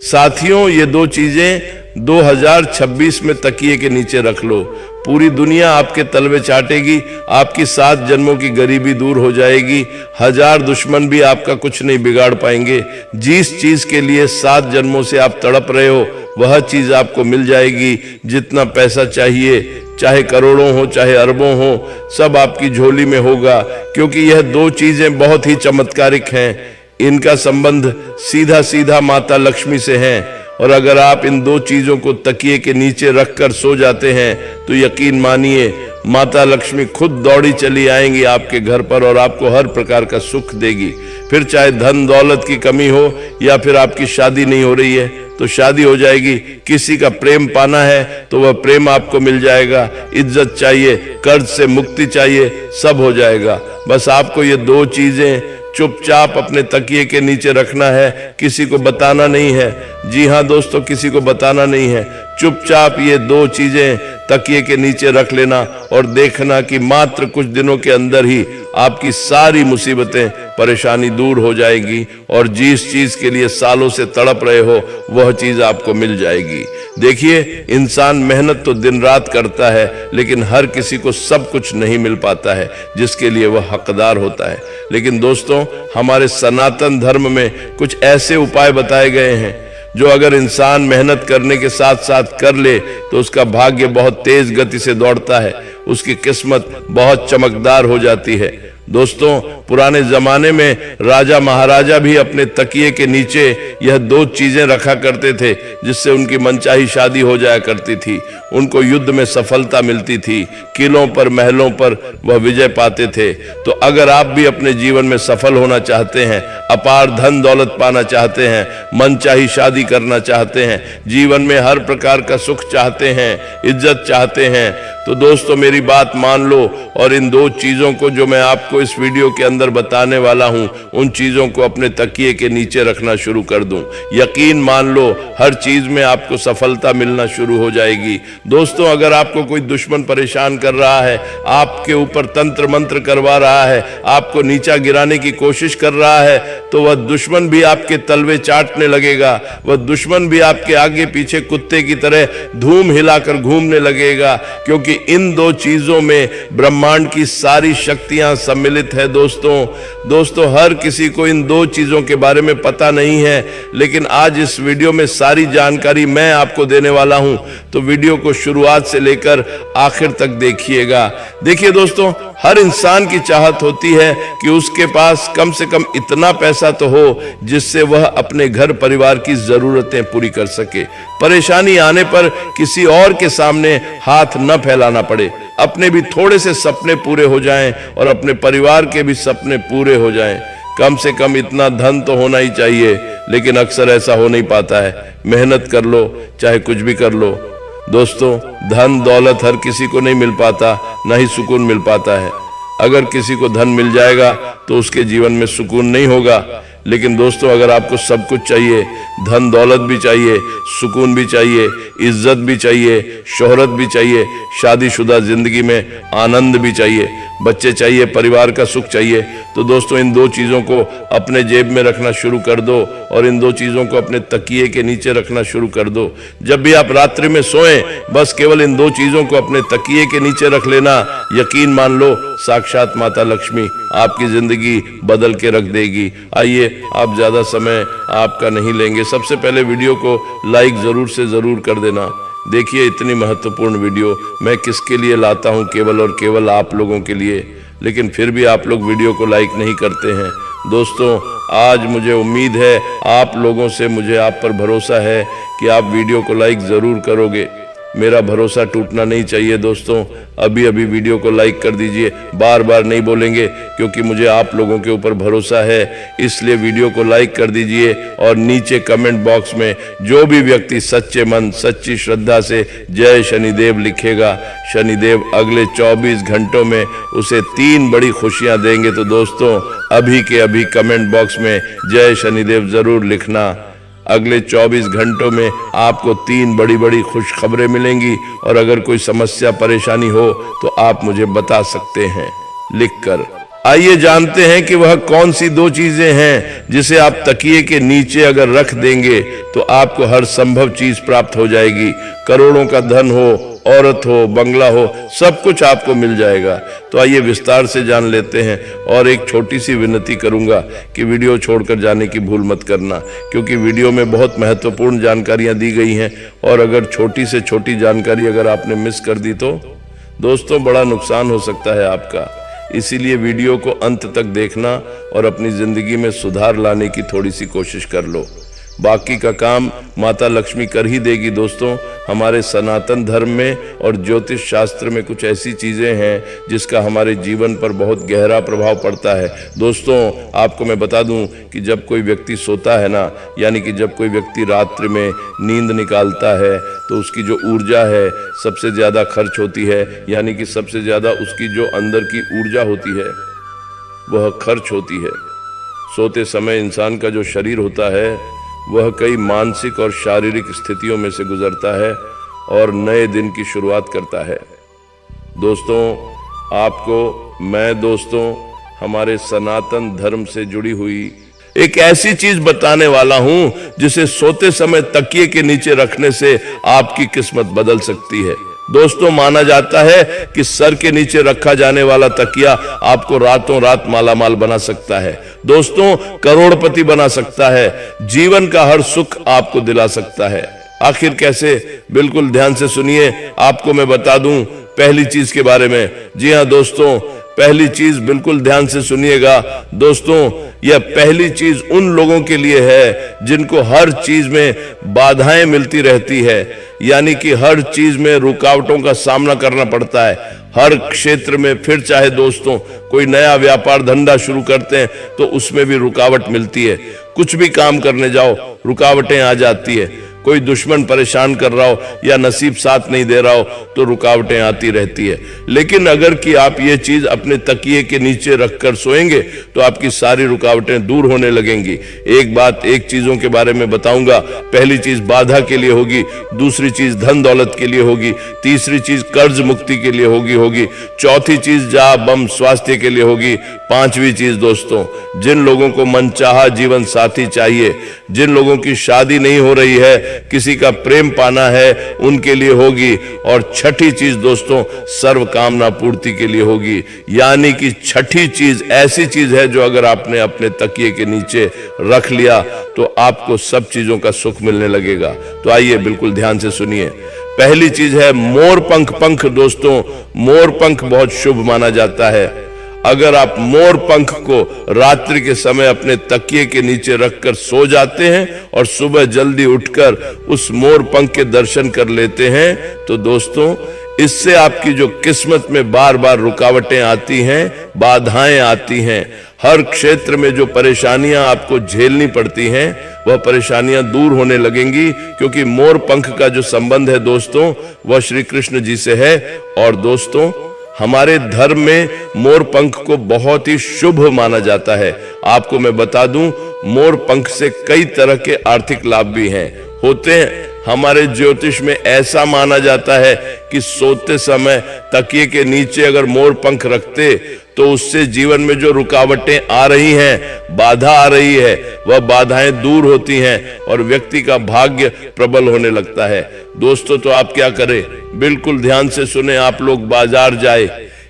साथियों, ये दो चीजें 2026 में तकिए के नीचे रख लो। पूरी दुनिया आपके तलवे चाटेगी, आपकी 7 जन्मों की गरीबी दूर हो जाएगी, 1000 दुश्मन भी आपका कुछ नहीं बिगाड़ पाएंगे। जिस चीज के लिए 7 जन्मों से आप तड़प रहे हो वह चीज आपको मिल जाएगी। जितना पैसा चाहिए, चाहे करोड़ों हो चाहे अरबों हो, सब आपकी झोली में होगा, क्योंकि यह दो चीजें बहुत ही चमत्कारिक हैं। इनका संबंध सीधा सीधा माता लक्ष्मी से है, और अगर आप इन दो चीजों को तकिए के नीचे रखकर सो जाते हैं तो यकीन मानिए माता लक्ष्मी खुद दौड़ी चली आएंगी आपके घर पर और आपको हर प्रकार का सुख देगी। फिर चाहे धन दौलत की कमी हो या फिर आपकी शादी नहीं हो रही है तो शादी हो जाएगी, किसी का प्रेम पाना है तो वह प्रेम आपको मिल जाएगा, इज्जत चाहिए, कर्ज से मुक्ति चाहिए, सब हो जाएगा। बस आपको ये दो चीजें चुपचाप अपने तकिए के नीचे रखना है, किसी को बताना नहीं है। जी हाँ दोस्तों, किसी को बताना नहीं है। चुपचाप ये दो चीजें तकिए के नीचे रख लेना और देखना कि मात्र कुछ दिनों के अंदर ही आपकी सारी मुसीबतें परेशानी दूर हो जाएगी और जिस चीज के लिए सालों से तड़प रहे हो वह चीज आपको मिल जाएगी। देखिए, इंसान मेहनत तो दिन रात करता है, लेकिन हर किसी को सब कुछ नहीं मिल पाता है जिसके लिए वह हकदार होता है। लेकिन दोस्तों, हमारे सनातन धर्म में कुछ ऐसे उपाय बताए गए हैं जो अगर इंसान मेहनत करने के साथ साथ कर ले तो उसका भाग्य बहुत तेज गति से दौड़ता है, उसकी किस्मत बहुत चमकदार हो जाती है। दोस्तों, पुराने जमाने में राजा महाराजा भी अपने तकिए के नीचे यह दो चीजें रखा करते थे, जिससे उनकी मनचाही शादी हो जाया करती थी, उनको युद्ध में सफलता मिलती थी, किलों पर महलों पर वह विजय पाते थे। तो अगर आप भी अपने जीवन में सफल होना चाहते हैं, अपार धन दौलत पाना चाहते हैं, मनचाही शादी करना चाहते हैं, जीवन में हर प्रकार का सुख चाहते हैं, इज्जत चाहते हैं, तो दोस्तों मेरी बात मान लो और इन दो चीजों को जो मैं आपको इस वीडियो के अंदर बताने वाला हूं, उन चीजों को अपने तकिए के नीचे रखना शुरू कर दूं। यकीन मान लो हर चीज में आपको सफलता मिलना शुरू हो जाएगी। दोस्तों, अगर आपको कोई दुश्मन परेशान कर रहा है, आपके ऊपर तंत्र मंत्र करवा रहा है, आपको नीचा गिराने की कोशिश कर रहा है, तो वह दुश्मन भी आपके तलवे चाटने लगेगा, वह दुश्मन भी आपके आगे पीछे कुत्ते की तरह धूम हिलाकर घूमने लगेगा, क्योंकि इन दो चीजों में ब्रह्मांड की सारी शक्तियां सम्मिलित है। दोस्तों, हर किसी को इन दो चीजों के बारे में पता नहीं है, लेकिन आज इस वीडियो में सारी जानकारी मैं आपको देने वाला हूं, तो वीडियो को शुरुआत से लेकर आखिर तक देखिएगा। देखिए दोस्तों, हर इंसान की चाहत होती है कि उसके पास कम से कम इतना पैसा तो हो जिससे वह अपने घर परिवार की जरूरतें पूरी कर सके, परेशानी आने पर किसी और के सामने हाथ न फैलाना पड़े, अपने भी थोड़े से सपने पूरे हो जाएं और अपने परिवार के भी सपने पूरे हो जाएं। कम से कम इतना धन तो होना ही चाहिए, लेकिन अक्सर ऐसा हो नहीं पाता है। मेहनत कर लो, चाहे कुछ भी कर लो। दोस्तों, धन दौलत हर किसी को नहीं मिल पाता, ना ही सुकून मिल पाता है। अगर किसी को धन मिल जाएगा तो उसके जीवन में सुकून नहीं होगा, लेकिन दोस्तों अगर आपको सब कुछ चाहिए, धन दौलत भी चाहिए, सुकून भी चाहिए, इज्जत भी चाहिए, शोहरत भी चाहिए, शादीशुदा जिंदगी में आनंद भी चाहिए, बच्चे चाहिए, परिवार का सुख चाहिए, तो दोस्तों इन दो चीज़ों को अपने जेब में रखना शुरू कर दो और इन दो चीज़ों को अपने तकिए के नीचे रखना शुरू कर दो। जब भी आप रात्रि में सोएं, बस केवल इन दो चीज़ों को अपने तकिए के नीचे रख लेना। यकीन मान लो साक्षात माता लक्ष्मी आपकी जिंदगी बदल के रख देगी। आइए, आप ज़्यादा समय आपका नहीं लेंगे, सबसे पहले वीडियो को लाइक ज़रूर से ज़रूर कर देना। देखिए, इतनी महत्वपूर्ण वीडियो मैं किसके लिए लाता हूं, केवल और केवल आप लोगों के लिए, लेकिन फिर भी आप लोग वीडियो को लाइक नहीं करते हैं। दोस्तों, आज मुझे उम्मीद है आप लोगों से, मुझे आप पर भरोसा है कि आप वीडियो को लाइक ज़रूर करोगे। मेरा भरोसा टूटना नहीं चाहिए दोस्तों, अभी अभी वीडियो को लाइक कर दीजिए। बार बार नहीं बोलेंगे क्योंकि मुझे आप लोगों के ऊपर भरोसा है, इसलिए वीडियो को लाइक कर दीजिए और नीचे कमेंट बॉक्स में जो भी व्यक्ति सच्चे मन सच्ची श्रद्धा से जय शनिदेव लिखेगा, शनिदेव अगले 24 घंटों में उसे 3 बड़ी खुशियां देंगे। तो दोस्तों, अभी के अभी कमेंट बॉक्स में जय शनिदेव जरूर लिखना। अगले 24 घंटों में आपको 3 बड़ी बड़ी खुशखबरें मिलेंगी और अगर कोई समस्या परेशानी हो तो आप मुझे बता सकते हैं लिखकर। आइए जानते हैं कि वह कौन सी दो चीजें हैं जिसे आप तकिए के नीचे अगर रख देंगे तो आपको हर संभव चीज प्राप्त हो जाएगी। करोड़ों का धन हो, औरत हो, बंगला हो, सब कुछ आपको मिल जाएगा। तो आइए विस्तार से जान लेते हैं। और एक छोटी सी विनती करूंगा कि वीडियो छोड़कर जाने की भूल मत करना, क्योंकि वीडियो में बहुत महत्वपूर्ण जानकारियां दी गई हैं और अगर छोटी से छोटी जानकारी अगर आपने मिस कर दी तो दोस्तों बड़ा नुकसान हो सकता है आपका। इसीलिए वीडियो को अंत तक देखना और अपनी जिंदगी में सुधार लाने की थोड़ी सी कोशिश कर लो। बाकी का काम माता लक्ष्मी कर ही देगी। दोस्तों, हमारे सनातन धर्म में और ज्योतिष शास्त्र में कुछ ऐसी चीजें हैं जिसका हमारे जीवन पर बहुत गहरा प्रभाव पड़ता है। दोस्तों, आपको मैं बता दूं कि जब कोई व्यक्ति सोता है ना, यानी कि जब कोई व्यक्ति रात्रि में नींद निकालता है तो उसकी जो ऊर्जा है सबसे ज्यादा खर्च होती है, यानी कि सबसे ज्यादा उसकी जो अंदर की ऊर्जा होती है वह खर्च होती है। सोते समय इंसान का जो शरीर होता है वह कई मानसिक और शारीरिक स्थितियों में से गुजरता है और नए दिन की शुरुआत करता है। दोस्तों, आपको मैं दोस्तों हमारे सनातन धर्म से जुड़ी हुई एक ऐसी चीज बताने वाला हूं जिसे सोते समय तकिए के नीचे रखने से आपकी किस्मत बदल सकती है। दोस्तों, माना जाता है कि सर के नीचे रखा जाने वाला तकिया आपको रातों रात मालामाल बना सकता है। दोस्तों, करोड़पति बना सकता है, जीवन का हर सुख आपको दिला सकता है। आखिर कैसे? बिल्कुल ध्यान से सुनिए, आपको मैं बता दूं पहली चीज के बारे में। जी हां दोस्तों, पहली चीज बिल्कुल ध्यान से सुनिएगा। दोस्तों, यह पहली चीज उन लोगों के लिए है जिनको हर चीज में बाधाएं मिलती रहती है, यानी कि हर चीज में रुकावटों का सामना करना पड़ता है। हर क्षेत्र में, फिर चाहे दोस्तों कोई नया व्यापार धंधा शुरू करते हैं तो उसमें भी रुकावट मिलती है। कुछ भी काम करने जाओ रुकावटें आ जाती है। कोई दुश्मन परेशान कर रहा हो या नसीब साथ नहीं दे रहा हो तो रुकावटें आती रहती है। लेकिन अगर कि आप ये चीज अपने तकिए के नीचे रखकर सोएंगे तो आपकी सारी रुकावटें दूर होने लगेंगी। एक बात, एक चीजों के बारे में बताऊंगा। पहली चीज बाधा के लिए होगी, दूसरी चीज धन दौलत के लिए होगी, तीसरी चीज कर्ज मुक्ति के लिए होगी, चौथी चीज जा बम स्वास्थ्य के लिए होगी, पांचवी चीज दोस्तों जिन लोगों को मनचाहा जीवन साथी चाहिए, जिन लोगों की शादी नहीं हो रही है, किसी का प्रेम पाना है, उनके लिए होगी। और छठी चीज दोस्तों सर्व कामना पूर्ति के लिए होगी। यानी कि छठी चीज ऐसी चीज है जो अगर आपने अपने तकिए के नीचे रख लिया तो आपको सब चीजों का सुख मिलने लगेगा। तो आइए बिल्कुल ध्यान से सुनिए। पहली चीज है मोर पंख। पंख दोस्तों, मोर पंख बहुत शुभ माना जाता है। अगर आप मोर पंख को रात्रि के समय अपने तकिए के नीचे रखकर सो जाते हैं और सुबह जल्दी उठकर उस मोर पंख के दर्शन कर लेते हैं तो दोस्तों इससे आपकी जो किस्मत में बार बार रुकावटें आती हैं, बाधाएं आती हैं, हर क्षेत्र में जो परेशानियां आपको झेलनी पड़ती हैं वह परेशानियां दूर होने लगेंगी, क्योंकि मोर पंख का जो संबंध है दोस्तों वह श्री कृष्ण जी से है। और दोस्तों हमारे धर्म में मोर पंख को बहुत ही शुभ माना जाता है। आपको मैं बता दूं, मोर पंख से कई तरह के आर्थिक लाभ भी होते हैं। हमारे ज्योतिष में ऐसा माना जाता है कि सोते समय तकिए के नीचे अगर मोर पंख रखते तो उससे जीवन में जो रुकावटें आ रही हैं, बाधा आ रही है, वह बाधाएं दूर होती हैं और व्यक्ति का भाग्य प्रबल होने लगता है। दोस्तों, तो आप क्या करें? बिल्कुल ध्यान से सुने। आप लोग बाजार जाए,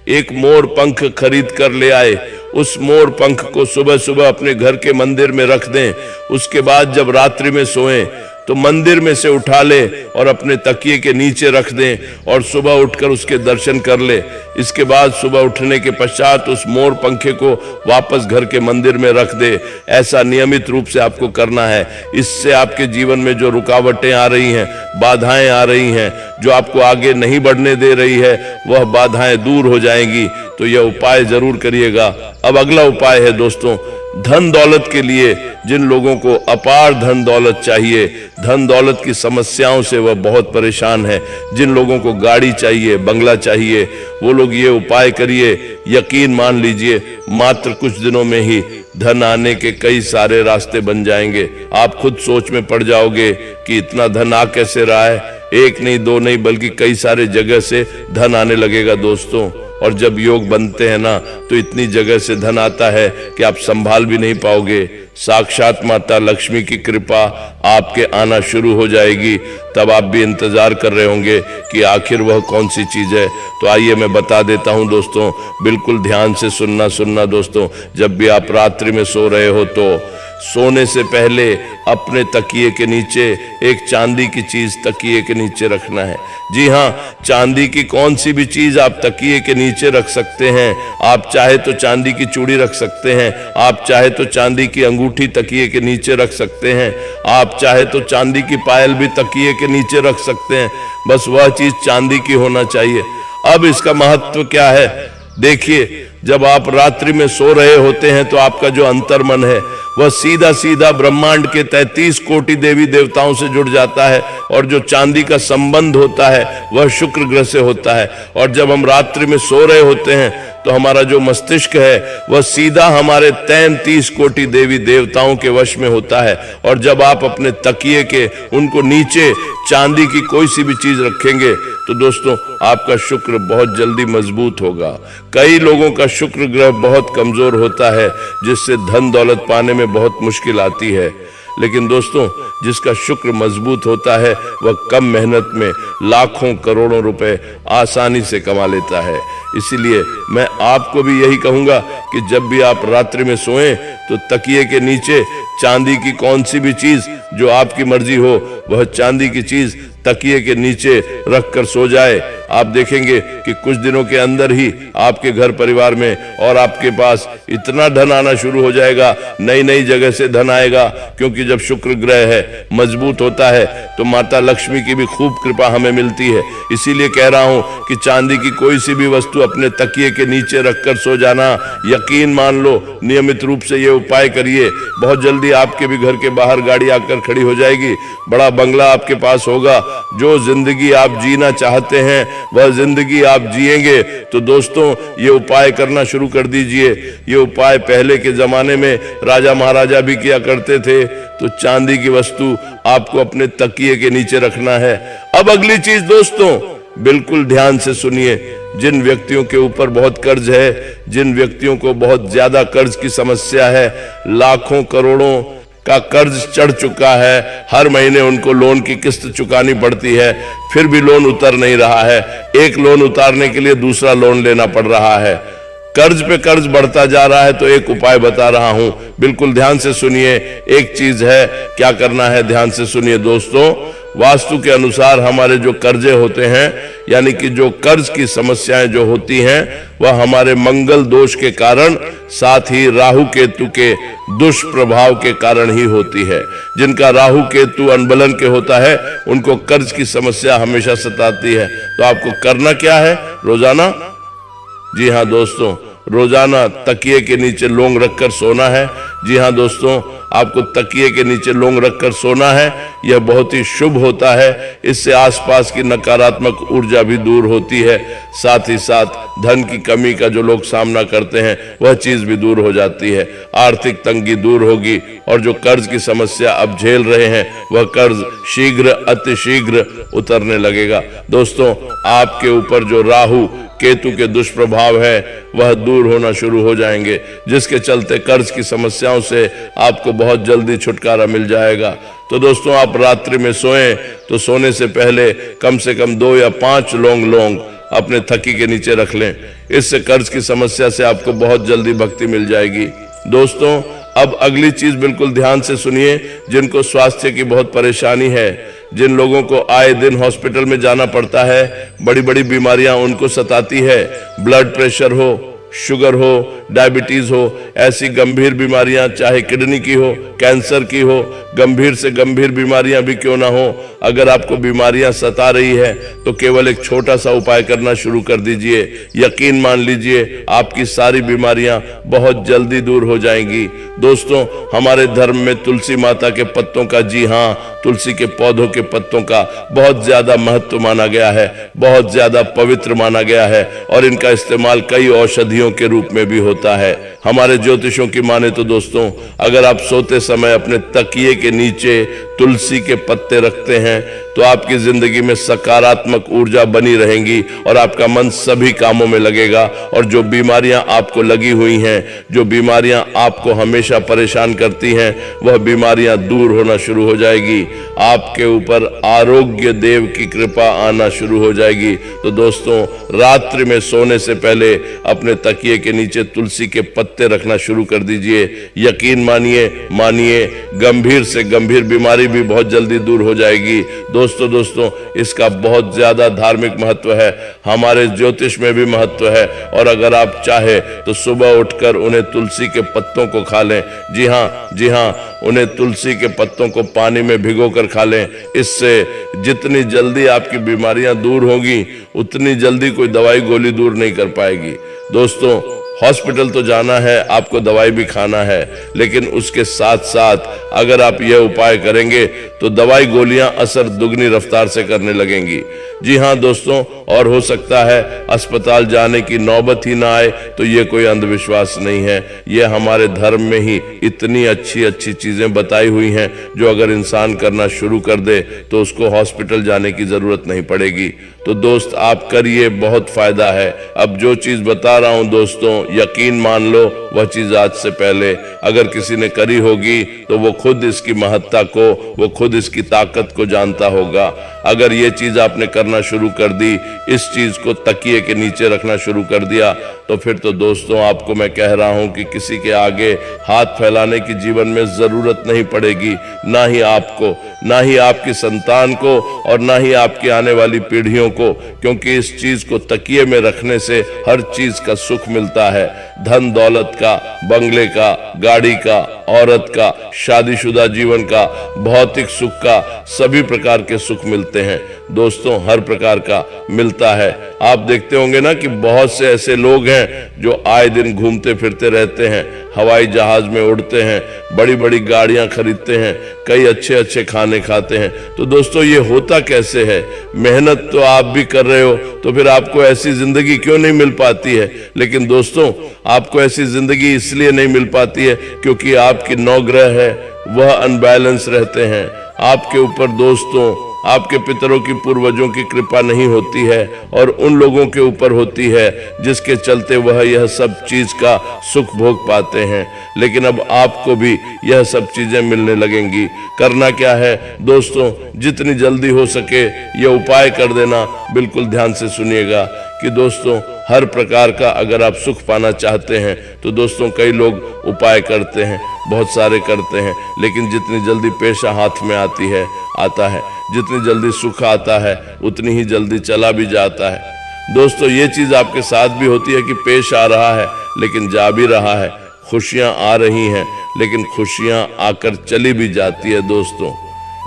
एक मोर पंख खरीद कर ले आए, उस मोर पंख को सुबह सुबह अपने घर के मंदिर में रख दें। उसके बाद जब रात्रि में सोएं तो मंदिर में से उठा ले और अपने तकिए के नीचे रख दें और सुबह उठकर उसके दर्शन कर ले। इसके बाद सुबह उठने के पश्चात उस मोर पंखे को वापस घर के मंदिर में रख दे। ऐसा नियमित रूप से आपको करना है। इससे आपके जीवन में जो रुकावटें आ रही हैं, बाधाएं आ रही हैं, जो आपको आगे नहीं बढ़ने दे रही है, वह बाधाएं दूर हो जाएंगी। तो यह उपाय जरूर करिएगा। अब अगला उपाय है दोस्तों धन दौलत के लिए। जिन लोगों को अपार धन दौलत चाहिए, धन दौलत की समस्याओं से वह बहुत परेशान है, जिन लोगों को गाड़ी चाहिए, बंगला चाहिए, वो लोग ये उपाय करिए। यकीन मान लीजिए मात्र कुछ दिनों में ही धन आने के कई सारे रास्ते बन जाएंगे। आप खुद सोच में पड़ जाओगे कि इतना धन आ कैसे रहा है। एक नहीं, दो नहीं, बल्कि कई सारे जगह से धन आने लगेगा दोस्तों। और जब योग बनते हैं ना तो इतनी जगह से धन आता है कि आप संभाल भी नहीं पाओगे। साक्षात माता लक्ष्मी की कृपा आपके आना शुरू हो जाएगी। तब आप भी इंतजार कर रहे होंगे कि आखिर वह कौन सी चीज है। तो आइए मैं बता देता हूं दोस्तों, बिल्कुल ध्यान से सुनना दोस्तों। जब भी आप रात्रि में सो रहे हो तो सोने से पहले अपने तकिए के नीचे एक चांदी की चीज तकिए के नीचे रखना है। जी हाँ, चांदी की कौन सी भी चीज आप तकिए के नीचे रख सकते हैं। आप चाहे तो चांदी की चूड़ी रख सकते हैं, आप चाहे तो चांदी की अंगूठी तकिए के नीचे रख सकते हैं, आप चाहे तो चांदी की पायल भी तकिए के नीचे रख सकते हैं। बस वह चीज चांदी की होना चाहिए। अब इसका महत्व क्या है, देखिए, जब आप रात्रि में सो रहे होते हैं तो आपका जो अंतर्मन है वह सीधा सीधा ब्रह्मांड के 33 कोटि देवी देवताओं से जुड़ जाता है, और जो चांदी का संबंध होता है वह शुक्र ग्रह से होता है। और जब हम रात्रि में सो रहे होते हैं तो हमारा जो मस्तिष्क है वह सीधा हमारे 33 कोटि देवी देवताओं के वश में होता है। और जब आप अपने तकिए के उनको नीचे चांदी की कोई सी भी चीज रखेंगे तो दोस्तों आपका शुक्र बहुत जल्दी मजबूत होगा। कई लोगों का शुक्र ग्रह बहुत कमजोर होता है, जिससे धन दौलत पाने में बहुत मुश्किल आती है। लेकिन दोस्तों, जिसका शुक्र मजबूत होता है वह कम मेहनत में लाखों करोड़ों रुपए आसानी से कमा लेता है। इसीलिए मैं आपको भी यही कहूंगा कि जब भी आप रात्रि में सोएं तो तकिए के नीचे चांदी की कौन सी भी चीज जो आपकी मर्जी हो वह चांदी की चीज तकिए के नीचे रखकर सो जाए। आप देखेंगे कि कुछ दिनों के अंदर ही आपके घर परिवार में और आपके पास इतना धन आना शुरू हो जाएगा, नई नई जगह से धन आएगा। क्योंकि जब शुक्र ग्रह है मजबूत होता है तो माता लक्ष्मी की भी खूब कृपा हमें मिलती है। इसीलिए कह रहा हूं कि चांदी की कोई सी भी वस्तु अपने तकिए के नीचे रखकर सो जाना, यकीन मान लो, नियमित रूप से ये उपाय करिए, बहुत जल्दी आपके भी घर के बाहर गाड़ी आकर खड़ी हो जाएगी, बड़ा बंगला आपके पास होगा। जो जिंदगी आप जीना चाहते हैं वह जिंदगी आप जिएंगे। तो दोस्तों, ये उपाय करना शुरू कर दीजिए। ये उपाय पहले के जमाने में राजा महाराजा भी किया करते थे। तो चांदी की वस्तु आपको अपने तकिए के नीचे रखना है। अब अगली चीज दोस्तों, बिल्कुल ध्यान से सुनिए। जिन व्यक्तियों के ऊपर बहुत कर्ज है, जिन व्यक्तियों को बहुत ज्यादा कर्ज की समस्या है, लाखों करोड़ों का कर्ज चढ़ चुका है, हर महीने उनको लोन की किस्त चुकानी पड़ती है, फिर भी लोन उतर नहीं रहा है, एक लोन उतारने के लिए दूसरा लोन लेना पड़ रहा है, कर्ज पे कर्ज बढ़ता जा रहा है। तो एक उपाय बता रहा हूं, बिल्कुल ध्यान से सुनिए। एक चीज है, क्या करना है, ध्यान से सुनिए दोस्तों। वास्तु के अनुसार हमारे जो कर्जे होते हैं, यानी कि जो कर्ज की समस्याएं जो होती हैं, वह हमारे मंगल दोष के कारण, साथ ही राहु केतु के दुष्प्रभाव के कारण ही होती है। जिनका राहु केतु अनबलन के होता है उनको कर्ज की समस्या हमेशा सताती है। तो आपको करना क्या है, रोजाना, जी हाँ दोस्तों, रोजाना तकिए के नीचे लौंग रखकर सोना है। जी हाँ दोस्तों, आपको तकिए के नीचे लौंग रखकर सोना है। यह बहुत ही शुभ होता है। इससे आसपास की नकारात्मक ऊर्जा भी दूर होती है। साथ ही साथ धन की कमी का जो लोग सामना करते हैं वह चीज भी दूर हो जाती है। आर्थिक तंगी दूर होगी और जो कर्ज की समस्या अब झेल रहे हैं वह कर्ज शीघ्र अतिशीघ्र उतरने लगेगा। दोस्तों, आपके ऊपर जो राहु केतु के दुष्प्रभाव है वह दूर होना शुरू हो जाएंगे, जिसके चलते कर्ज की समस्याओं से आपको बहुत जल्दी छुटकारा मिल जाएगा। तो दोस्तों, आप रात्रि में सोएं तो सोने से पहले कम से कम 2 या 5 लौंग अपने थकी के नीचे रख लें। इससे कर्ज की समस्या से आपको बहुत जल्दी भक्ति मिल जाएगी। दोस्तों, अब अगली चीज बिल्कुल ध्यान से सुनिए। जिनको स्वास्थ्य की बहुत परेशानी है, जिन लोगों को आए दिन हॉस्पिटल में जाना पड़ता है, बड़ी बड़ी बीमारियां उनको सताती है, ब्लड प्रेशर हो, शुगर हो, डायबिटीज हो, ऐसी गंभीर बीमारियां, चाहे किडनी की हो, कैंसर की हो, गंभीर से गंभीर बीमारियां भी क्यों ना हो, अगर आपको बीमारियां सता रही है तो केवल एक छोटा सा उपाय करना शुरू कर दीजिए। यकीन मान लीजिए आपकी सारी बीमारियां बहुत जल्दी दूर हो जाएंगी। दोस्तों, हमारे धर्म में तुलसी माता के पत्तों का, जी हाँ, तुलसी के पौधों के पत्तों का बहुत ज्यादा महत्व माना गया है, बहुत ज्यादा पवित्र माना गया है, और इनका इस्तेमाल कई औषधियों के रूप में भी होता है। हमारे ज्योतिषों की माने तो दोस्तों, अगर आप सोते समय अपने तकिए के नीचे तुलसी के पत्ते रखते हैं तो आपकी जिंदगी में सकारात्मक ऊर्जा बनी रहेगी और आपका मन सभी कामों में लगेगा। और जो बीमारियां आपको लगी हुई हैं, जो बीमारियां आपको हमेशा परेशान करती हैं, वह बीमारियां दूर होना शुरू हो जाएगी। आपके ऊपर आरोग्य देव की कृपा आना शुरू हो जाएगी। तो दोस्तों, रात्रि में सोने से पहले अपने तकिए के नीचे तुलसी के पत्ते रखना शुरू कर दीजिए। यकीन मानिए गंभीर से गंभीर बीमारी भी बहुत जल्दी दूर हो जाएगी। दोस्तों, इसका बहुत ज्यादा धार्मिक महत्व है, हमारे ज्योतिष में भी महत्व है। और अगर आप चाहे तो सुबह उठकर उन्हें तुलसी के पत्तों को खा लें। जी हाँ, उन्हें तुलसी के पत्तों को पानी में भिगोकर खा लें। इससे जितनी जल्दी आपकी बीमारियां दूर होंगी, उतनी जल्दी कोई दवाई गोली दूर नहीं कर पाएगी। दोस्तों, हॉस्पिटल तो जाना है, आपको दवाई भी खाना है, लेकिन उसके साथ साथ अगर आप यह उपाय करेंगे तो दवाई गोलियां असर दुगनी रफ्तार से करने लगेंगी। जी हाँ दोस्तों, और हो सकता है अस्पताल जाने की नौबत ही ना आए, तो ये कोई अंधविश्वास नहीं है। ये हमारे धर्म में ही इतनी अच्छी चीजें बताई हुई हैं, जो अगर इंसान करना शुरू कर दे तो उसको हॉस्पिटल जाने की जरूरत नहीं पड़ेगी। तो दोस्त, आप करिए, बहुत फायदा है। अब जो चीज बता रहा हूं दोस्तों, यकीन मान लो वह चीज आज से पहले अगर किसी ने करी होगी तो वो खुद इसकी महत्ता को, वो खुद इसकी ताकत को जानता होगा। अगर ये चीज आपने करना शुरू कर दी, इस चीज को तकिए के नीचे रखना शुरू कर दिया, तो फिर तो दोस्तों आपको मैं कह रहा हूं कि किसी के आगे हाथ फैलाने की जीवन में जरूरत नहीं पड़ेगी, ना ही आपको, ना ही आपकी संतान को, और ना ही आपकी आने वाली पीढ़ियों को, क्योंकि इस चीज को तकिए में रखने से हर चीज का सुख मिलता है। धन दौलत का, बंगले का, गाड़ी का, औरत का, शादीशुदा जीवन का, भौतिक सुख का, सभी प्रकार के सुख मिलते हैं दोस्तों, हर प्रकार का मिलता है। आप देखते होंगे ना कि बहुत से ऐसे लोग हैं जो आए दिन घूमते फिरते रहते हैं, हवाई जहाज में उड़ते हैं, बड़ी बड़ी गाड़ियां खरीदते हैं, कई अच्छे खाने खाते हैं। तो दोस्तों, ये होता कैसे है? मेहनत तो आप भी कर रहे हो, तो फिर आपको ऐसी जिंदगी क्यों नहीं मिल पाती है? लेकिन दोस्तों, आपको ऐसी जिंदगी इसलिए नहीं मिल पाती है क्योंकि आपकी 9 ग्रह है वह अनबैलेंस रहते हैं। आपके ऊपर दोस्तों, आपके पितरों की, पूर्वजों की कृपा नहीं होती है, और उन लोगों के ऊपर होती है जिसके चलते वह यह सब चीज का सुख भोग पाते हैं। लेकिन अब आपको भी यह सब चीजें मिलने लगेंगी। करना क्या है दोस्तों, जितनी जल्दी हो सके यह उपाय कर देना। बिल्कुल ध्यान से सुनिएगा कि दोस्तों, हर प्रकार का अगर आप सुख पाना चाहते हैं तो दोस्तों, कई लोग उपाय करते हैं, बहुत सारे करते हैं, लेकिन जितनी जल्दी पेशा हाथ में आता है, जितनी जल्दी सुख आता है, उतनी ही जल्दी चला भी जाता है। दोस्तों, ये चीज आपके साथ भी होती है कि पेश आ रहा है लेकिन जा भी रहा है, खुशियां आ रही हैं लेकिन खुशियां आकर चली भी जाती है। दोस्तों,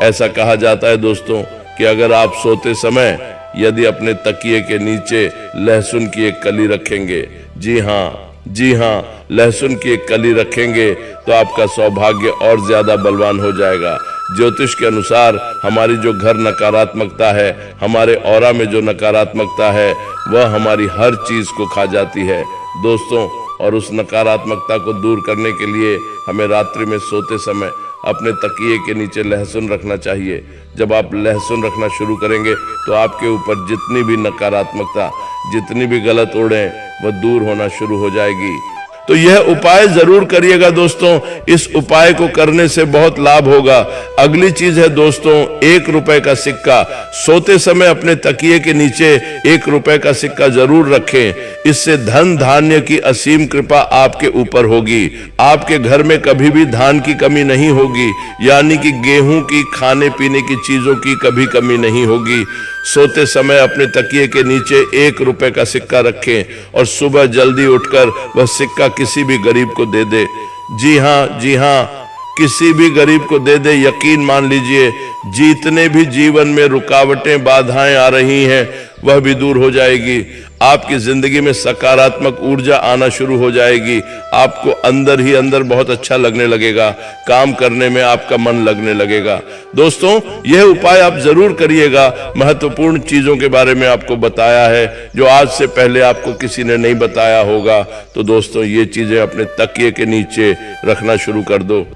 ऐसा कहा जाता है दोस्तों कि अगर आप सोते समय यदि अपने तकिए के नीचे लहसुन की एक कली रखेंगे, जी हाँ, लहसुन की एक कली रखेंगे, तो आपका सौभाग्य और ज्यादा बलवान हो जाएगा। ज्योतिष के अनुसार हमारी जो घर नकारात्मकता है, हमारे ऑरा में जो नकारात्मकता है, वह हमारी हर चीज को खा जाती है दोस्तों। और उस नकारात्मकता को दूर करने के लिए हमें रात्रि में सोते समय अपने तकिए के नीचे लहसुन रखना चाहिए। जब आप लहसुन रखना शुरू करेंगे तो आपके ऊपर जितनी भी नकारात्मकता, जितनी भी गलत ओढ़ें, वह दूर होना शुरू हो जाएगी। तो यह उपाय जरूर करिएगा दोस्तों, इस उपाय को करने से बहुत लाभ होगा। अगली चीज है दोस्तों, 1 रुपए का सिक्का। सोते समय अपने तकिए के नीचे 1 रुपए का सिक्का जरूर रखें। इससे धन धान्य की असीम कृपा आपके ऊपर होगी। आपके घर में कभी भी धान की कमी नहीं होगी, यानी कि गेहूं की, खाने पीने की चीजों की कभी कमी नहीं होगी। सोते समय अपने तकिए के नीचे 1 रुपए का सिक्का रखें और सुबह जल्दी उठकर वह सिक्का किसी भी गरीब को दे दे। जी हाँ, किसी भी गरीब को दे दे। यकीन मान लीजिए, जितने भी जीवन में रुकावटें, बाधाएं आ रही हैं, वह भी दूर हो जाएगी। आपकी जिंदगी में सकारात्मक ऊर्जा आना शुरू हो जाएगी। आपको अंदर ही अंदर बहुत अच्छा लगने लगेगा, काम करने में आपका मन लगने लगेगा। दोस्तों, यह उपाय आप जरूर करिएगा। महत्वपूर्ण चीजों के बारे में आपको बताया है जो आज से पहले आपको किसी ने नहीं बताया होगा। तो दोस्तों, ये चीजें अपने तकिए के नीचे रखना शुरू कर दो।